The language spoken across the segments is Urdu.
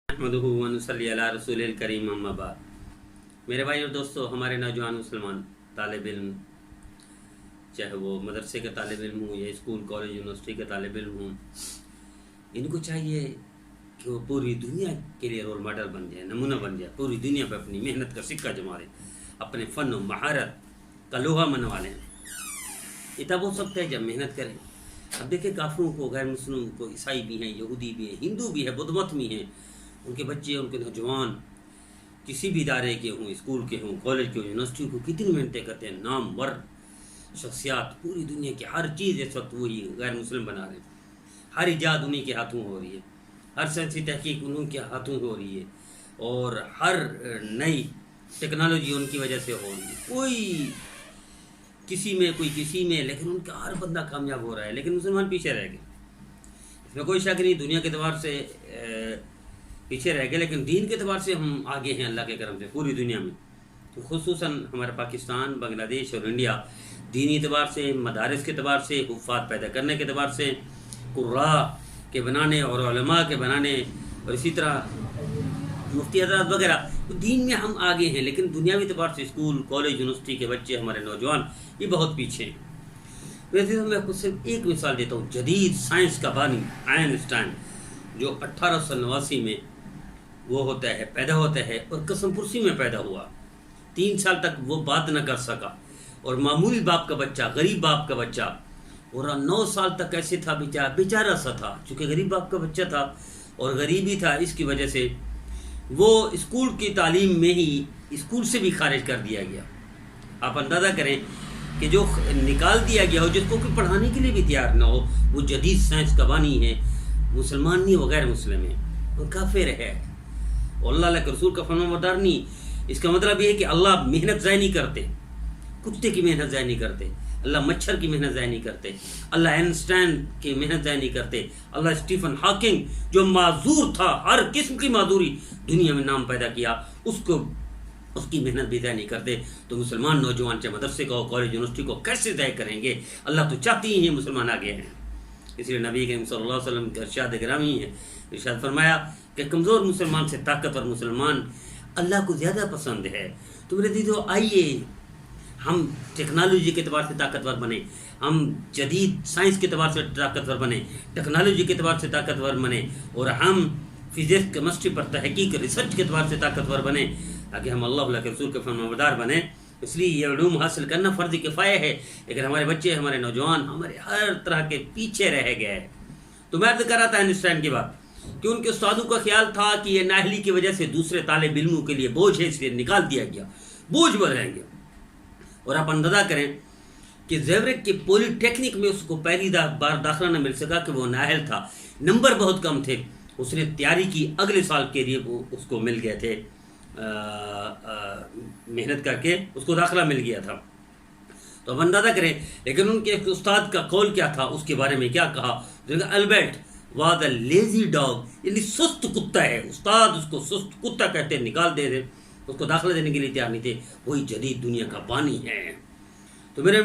نحمدہ و نصلی علی رسول الکریم اما بعد۔ میرے بھائی اور دوستو، ہمارے نوجوان مسلمان طالب علم، چاہے وہ مدرسے کے طالب علم ہوں یا اسکول کالج یونیورسٹی کے طالب علم ہوں، ان کو چاہیے کہ وہ پوری دنیا کے لیے رول ماڈل بن جائے، نمونہ بن جائے، پوری دنیا پہ اپنی محنت کا سکہ جما لیں، اپنے فن و مہارت کا لوہا منوا لیں۔ یہ تب ہو سکتا ہے جب محنت کریں۔ اب دیکھیں کافروں کو، غیر مسلموں کو، عیسائی بھی ہیں، یہودی بھی ہیں، ہندو بھی ہیں، بدھ مت بھی ہیں، ان کے بچے، ان کے نوجوان کسی بھی ادارے کے ہوں، اسکول کے ہوں، کالج کے ہوں، یونیورسٹی کو کتنی محنتیں کرتے ہیں۔ نامور شخصیات پوری دنیا کی ہر چیز اس وقت وہی غیر مسلم بنا رہے ہیں۔ ہر ایجاد انہی کے ہاتھوں ہو رہی ہے، ہر سائنسی تحقیق انہوں کے ہاتھوں ہو رہی ہے، اور ہر نئی ٹیکنالوجی ان کی وجہ سے ہو رہی ہے۔ کوئی کسی میں، لیکن ان کا ہر بندہ کامیاب ہو رہا ہے، لیکن مسلمان پیچھے رہ گئے۔ اس میں کوئی شک نہیں، دنیا کے اعتبار سے پیچھے رہ گئے، لیکن دین کے اعتبار سے ہم آگے ہیں اللہ کے کرم سے پوری دنیا میں۔ تو خصوصاً ہمارا پاکستان، بنگلہ دیش اور انڈیا دینی اعتبار سے، مدارس کے اعتبار سے، حفاظ پیدا کرنے کے اعتبار سے، قراء کے بنانے اور علماء کے بنانے، اور اسی طرح مفتی حضرات وغیرہ، دین میں ہم آگے ہیں، لیکن دنیاوی اعتبار سے اسکول کالج یونیورسٹی کے بچے، ہمارے نوجوان یہ بہت پیچھے ہیں۔ ویسے میں خود صرف ایک مثال دیتا ہوں، جدید سائنس کا بانی آئنسٹائن، جو 1889 میں وہ پیدا ہوتا ہے اور قسم پرسی میں پیدا ہوا۔ 3 سال تک وہ بات نہ کر سکا، اور معمولی باپ کا بچہ، غریب باپ کا بچہ، اور 9 سال تک ایسے تھا، بیچارہ سا تھا، چونکہ غریب باپ کا بچہ تھا اور غریبی تھا، اس کی وجہ سے وہ اسکول کی تعلیم میں ہی اسکول سے بھی خارج کر دیا گیا۔ آپ اندازہ کریں کہ جو نکال دیا گیا ہو، جس کو کوئی پڑھانے کے لیے بھی تیار نہ ہو، وہ جدید سائنس کا بانی ہے، مسلمان نہیں، وہ غیر مسلم ہے، وہ کافر ہے، اور اللہ کے رسول کا فرمانبردار نہیں۔ اس کا مطلب یہ ہے کہ اللہ محنت ضائع نہیں کرتے، کتے کی محنت ضائع نہیں کرتے، اللہ مچھر کی محنت ضائع نہیں کرتے، اللہ آئنسٹائن کی محنت ضائع نہیں کرتے، اللہ اسٹیفن ہاکنگ جو معذور تھا، ہر قسم کی معذوری دنیا میں نام پیدا کیا، اس کی محنت بھی ضائع نہیں کرتے۔ تو مسلمان نوجوان چاہے مدرسے کا ہو، کالج یونیورسٹی کو کیسے ضائع کریں گے؟ اللہ تو چاہتے ہی ہیں مسلمان آگے ہیں۔ اس لیے نبی کریم صلی اللہ علیہ وسلم کا ارشاد گرامی ہے، ارشاد فرمایا کہ کمزور مسلمان سے طاقتور مسلمان اللہ کو زیادہ پسند ہے۔ تو میرے دیدو، آئیے ہم ٹیکنالوجی کے اعتبار سے طاقتور بنیں، ہم جدید سائنس کے اعتبار سے طاقتور بنیں، ٹیکنالوجی کے اعتبار سے طاقتور بنیں، اور ہم فزکس کیمسٹری پر تحقیق ریسرچ کے اعتبار سے طاقتور بنیں، تاکہ ہم اللہ کے رسول کے فرمانبردار بنیں۔ اس لیے یہ علوم حاصل کرنا فرض کفایہ ہے، لیکن ہمارے بچے، ہمارے نوجوان، ہمارے ہر طرح کے پیچھے رہ گئے۔ تو میں عرض کر رہا تھا آئنسٹائن کی بات، کہ ان کے استادوں کا خیال تھا کہ یہ نااہلی کی وجہ سے دوسرے طالب علموں کے لیے بوجھ ہے، اس لیے نکال دیا گیا، بوجھ بنائیں گے۔ اور آپ اندازہ کریں کہ زیورک کے پولی ٹیکنک میں اس کو پہلی بار داخلہ نہ مل سکا کہ وہ نااہل تھا، نمبر بہت کم تھے، اس نے تیاری کی، اگلے سال کے لیے وہ اس کو مل گئے تھے، محنت کر کے اس کو داخلہ مل گیا تھا۔ تو اب اندازہ کریں، لیکن ان کے استاد کا قول کیا تھا، اس کے بارے میں کیا کہا؟ Albert was a lazy dog, یعنی سست کتا ہے، استاد اس کو سست کتا کہتے ہیں، نکال دے دے، اس کو داخلہ دینے کے لیے تیار نہیں تھے۔ وہی جدید دنیا کا بانی ہے۔ تو میرے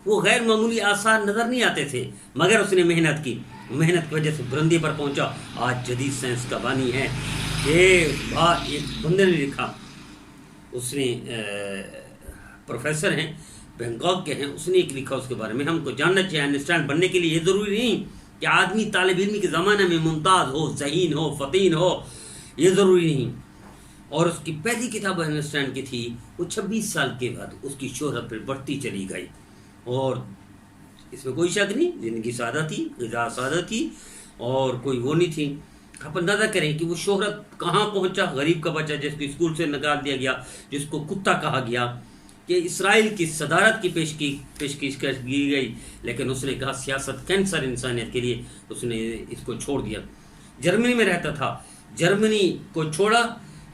وہ غیر معمولی آثار نظر نہیں آتے تھے، مگر اس نے محنت کی، محنت کی وجہ سے بلندی پر پہنچا، آج جدید سائنس کا بانی ہے۔ ایک بندے نے لکھا، اس نے پروفیسر ہیں، بینکاک کے ہیں، اس نے ایک لکھا اس کے بارے میں، ہم کو جاننا چاہیے آئنسٹائن بننے کے لیے یہ ضروری نہیں کہ آدمی طالب علمی کے زمانے میں ممتاز ہو، ذہین ہو، فطین ہو، یہ ضروری نہیں۔ اور اس کی پہلی کتاب آئنسٹائن کی تھی، وہ 26 سال کے بعد اس کی شہرت پھر بڑھتی چلی گئی، اور اس میں کوئی شک نہیں، زندگی سادہ تھی، غذا سادہ تھی، اور کوئی وہ نہیں تھی۔ آپ اندازہ کریں کہ وہ شہرت کہاں پہنچا، غریب کا بچہ جس کو اسکول سے نکال دیا گیا، جس کو کتا کہا گیا، کہ اسرائیل کی صدارت کی پیشکش کی گئی، لیکن اس نے کہا سیاست کینسر انسانیت کے لیے، اس نے اس کو چھوڑ دیا۔ جرمنی میں رہتا تھا، جرمنی کو چھوڑا،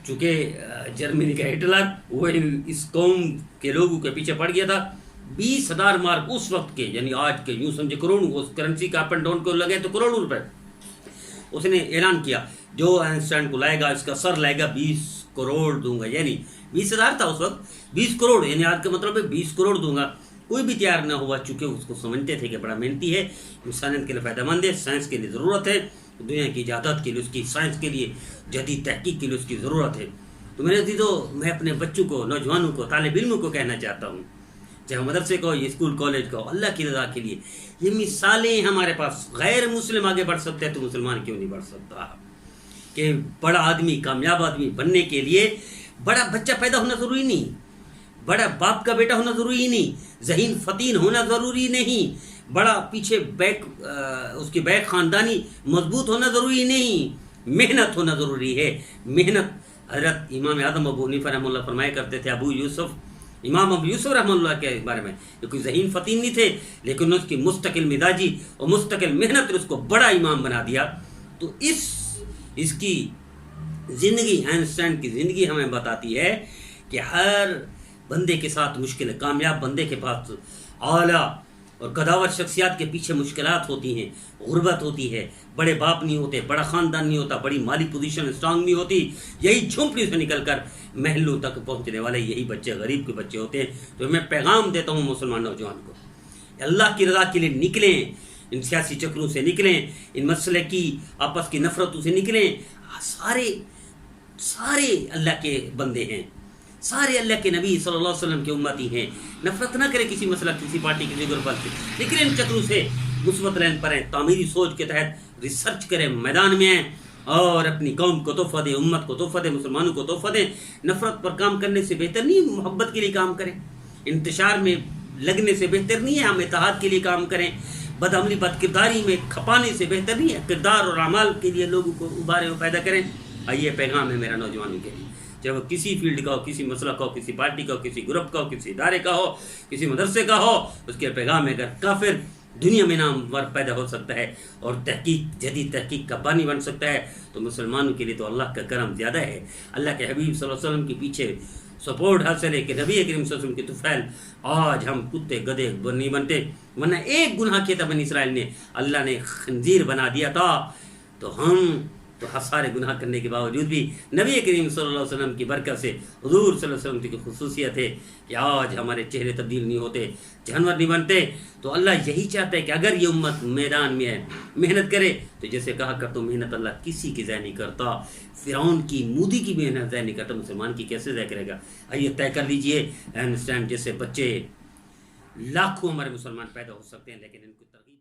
چونکہ جرمنی کا ہٹلر وہ اس قوم کے لوگوں کے پیچھے پڑ گیا تھا۔ 20,000 مارک اس وقت کے، یعنی آج کے یوں سمجھے کروڑوں، اس کرنسی کا اپ اینڈ ڈاؤن کو لگے تو کروڑوں روپے، اس نے اعلان کیا جو آئنسٹائن کو لائے گا اس کا سر لائے گا 20 کروڑ دوں گا، یعنی 20,000 تھا اس وقت، 20 کروڑ، یعنی آج کا مطلب ہے 20 کروڑ دوں گا۔ کوئی بھی تیار نہ ہوا، چونکہ اس کو سمجھتے تھے کہ بڑا محنتی ہے، انسانیت کے لیے فائدہ مند ہے، سائنس کے لیے ضرورت ہے، دنیا کی ایجادات کے لیے، اس کی سائنس کے لیے، جدید تحقیق کے لیے اس کی ضرورت ہے۔ تو میرے عزیزو، میں اپنے بچوں کو، نوجوانوں کو، طالب علموں کو کہنا چاہتا ہوں، چاہے مدرسے کا ہو یا اسکول کالج کا ہو، اللہ کی رضا کے لیے یہ مثالیں ہمارے پاس، غیر مسلم آگے بڑھ سکتے ہیں تو مسلمان کیوں نہیں بڑھ سکتا؟ کہ بڑا آدمی، کامیاب آدمی بننے کے لیے بڑا بچہ پیدا ہونا ضروری نہیں، بڑا باپ کا بیٹا ہونا ضروری نہیں، ذہین فتین ہونا ضروری نہیں، بڑا پیچھے اس کے بیک خاندانی مضبوط ہونا ضروری نہیں، محنت ہونا ضروری ہے۔ محنت، حضرت امام اعظم ابو حنیفہ رحمہ اللہ فرمایا کرتے تھے، امام ابو یوسف رحمہ اللہ کے بارے میں، یہ کوئی ذہین فتین نہیں تھے، لیکن اس کی مستقل مزاجی اور مستقل محنت نے اس کو بڑا امام بنا دیا۔ تو اس کی زندگی، آئنسٹائن کی زندگی ہمیں بتاتی ہے کہ ہر بندے کے ساتھ مشکل ہے، کامیاب بندے کے پاس اعلیٰ اور قداور شخصیات کے پیچھے مشکلات ہوتی ہیں، غربت ہوتی ہے، بڑے باپ نہیں ہوتے، بڑا خاندان نہیں ہوتا، بڑی مالی پوزیشن اسٹرانگ نہیں ہوتی، یہی جھونپڑی سے نکل کر محلوں تک پہنچنے والے یہی بچے، غریب کے بچے ہوتے ہیں۔ تو میں پیغام دیتا ہوں مسلمان نوجوان کو، اللہ کی رضا کے لیے نکلیں، ان سیاسی چکروں سے نکلیں، ان مسئلے کی آپس کی نفرتوں سے نکلیں۔ سارے اللہ کے بندے ہیں، سارے اللہ کے نبی صلی اللہ علیہ وسلم کے امتی ہیں۔ نفرت نہ کریں کسی مسئلہ، کسی پارٹی، کسی گروپ سے، لیکن ان چکروں سے مثبت لائن پر ہیں، تعمیری سوچ کے تحت ریسرچ کریں، میدان میں ہیں اور اپنی قوم کو تحفہ دیں، امت کو تحفہ دیں، مسلمانوں کو تحفہ دیں۔ نفرت پر کام کرنے سے بہتر نہیں محبت کے لیے کام کریں، انتشار میں لگنے سے بہتر نہیں ہے ہم اتحاد کے لیے کام کریں، بدعملی بد کرداری میں کھپانے سے بہتر نہیں ہے کردار اور اعمال کے لیے لوگوں کو ابھارے و پیدا کریں۔ یہ پیغام ہے میرا نوجوانوں کے لیے، چاہے وہ کسی فیلڈ کا ہو، کسی مسئلہ کا ہو، کسی پارٹی کا ہو، کسی گروپ کا ہو، کسی ادارے کا ہو، کسی مدرسے کا ہو، اس کے پیغام ہے اگر کافر دنیا میں نامور پیدا ہو سکتا ہے اور جدید تحقیق کا بانی بن سکتا ہے، تو مسلمانوں کے لیے تو اللہ کا کرم زیادہ ہے۔ اللہ کے حبیب صلی اللہ علیہ وسلم کے پیچھے سپورٹ حاصل ہے کہ نبی کریم صلی اللہ علیہ وسلم کی طفیل آج ہم کتے گدھے نہیں بنتے، ورنہ ایک گناہ کیا تھا بنی اسرائیل نے، اللہ نے خنزیر بنا دیا تھا، تو ہم سارے گناہ کرنے کے باوجود بھی نبی کریم صلی اللہ علیہ وسلم کی برکت سے، حضور صلی اللہ علیہ وسلم کی خصوصیت ہے کہ آج ہمارے چہرے تبدیل نہیں ہوتے، جانور نہیں بنتے۔ تو اللہ یہی چاہتا ہے کہ اگر یہ امت میدان میں ہے، محنت کرے، تو جیسے کہا کرتا ہوں محنت اللہ کسی کی ضائع نہیں کرتا، فرعون کی، مودی کی محنت ضائع نہیں کرتا، مسلمان کی کیسے ضائع کرے گا؟ آئیے طے کر لیجئے، آئنسٹائن جیسے بچے لاکھوں ہمارے مسلمان پیدا ہو سکتے ہیں، لیکن ان کو ترغیب